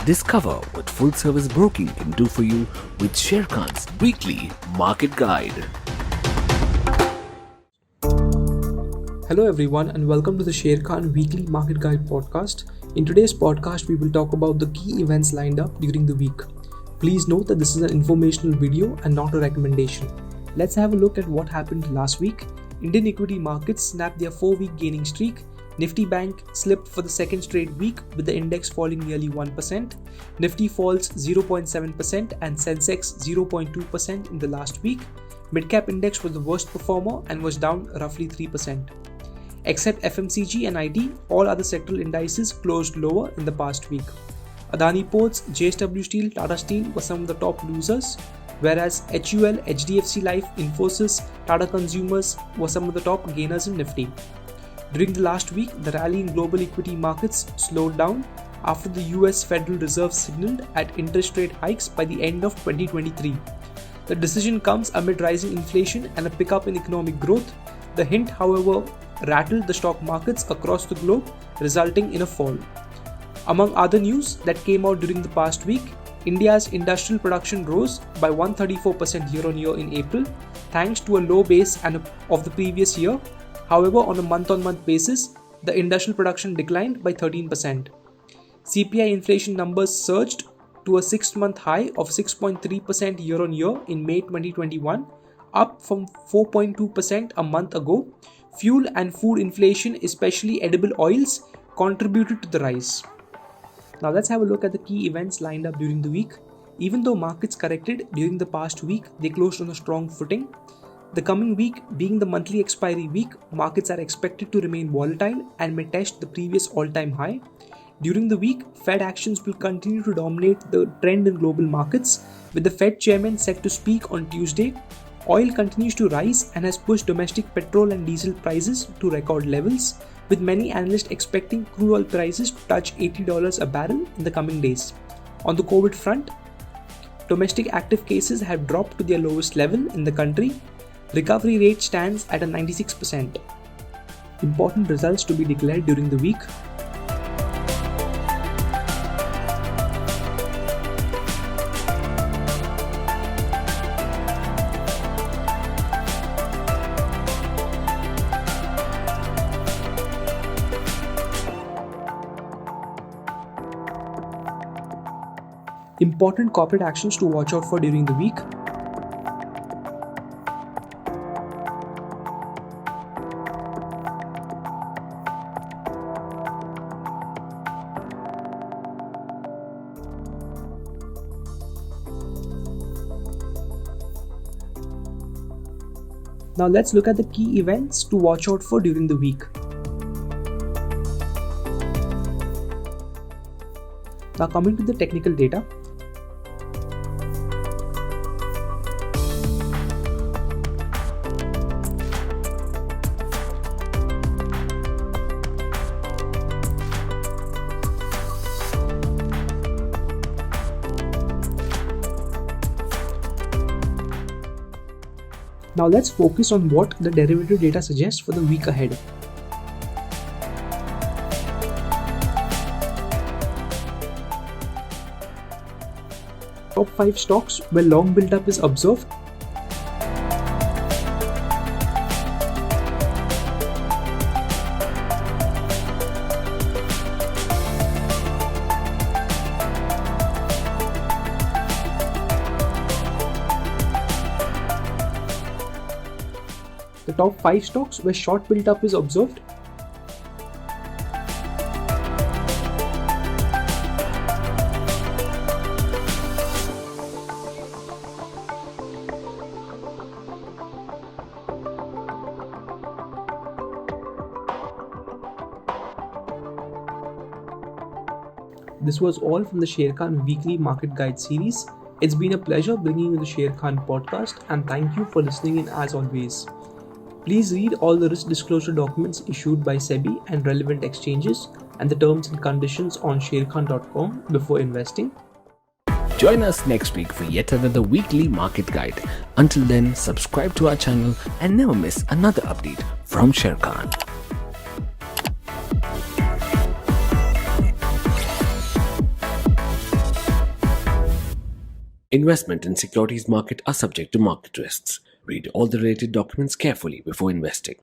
Discover what full service broking can do for you with Sharekhan's weekly market guide. Hello everyone and welcome to the Sharekhan Weekly Market Guide podcast. In today's podcast, we will talk about the key events lined up during the week. Please note that this is an informational video and not a recommendation. Let's have a look at what happened last week. Indian equity markets snapped their 4-week gaining streak. Nifty Bank slipped for the second straight week with the index falling nearly 1%. Nifty falls 0.7% and Sensex 0.2% in the last week. Midcap index was the worst performer and was down roughly 3%. Except FMCG and IT, all other sectoral indices closed lower in the past week. Adani Ports, JSW Steel, Tata Steel were some of the top losers, whereas HUL, HDFC Life, Infosys, Tata Consumers were some of the top gainers in Nifty. During the last week, the rally in global equity markets slowed down after the US Federal Reserve signaled at interest rate hikes by the end of 2023. The decision comes amid rising inflation and a pickup in economic growth. The hint, however, rattled the stock markets across the globe, resulting in a fall. Among other news that came out during the past week, India's industrial production rose by 134% year-on-year in April, thanks to a low base of the previous year. However, on a month-on-month basis, the industrial production declined by 13%. CPI inflation numbers surged to a 6-month high of 6.3% year-on-year in May 2021, up from 4.2% a month ago. Fuel and food inflation, especially edible oils, contributed to the rise. Now let's have a look at the key events lined up during the week. Even though markets corrected during the past week, they closed on a strong footing. The coming week, being the monthly expiry week, markets are expected to remain volatile and may test the previous all-time high. During the week, Fed actions will continue to dominate the trend in global markets, with the Fed chairman set to speak on Tuesday. Oil continues to rise and has pushed domestic petrol and diesel prices to record levels, with many analysts expecting crude oil prices to touch $80 a barrel in the coming days. On the COVID front, domestic active cases have dropped to their lowest level in the country. Recovery rate stands at a 96%. Important results to be declared during the week. Important corporate actions to watch out for during the week. Now let's look at the key events to watch out for during the week. Now coming to the technical data. Now let's focus on what the derivative data suggests for the week ahead. Top 5 stocks where long build-up is observed. The top 5 stocks where short build-up is observed. This was all from the Sharekhan Weekly Market Guide series. It's been a pleasure bringing you the Sharekhan podcast, and thank you for listening in as always. Please read all the risk disclosure documents issued by SEBI and relevant exchanges and the terms and conditions on sharekhan.com before investing. Join us next week for yet another weekly market guide. Until then, subscribe to our channel and never miss another update from Sharekhan. Investment in securities market are subject to market risks. Read all the related documents carefully before investing.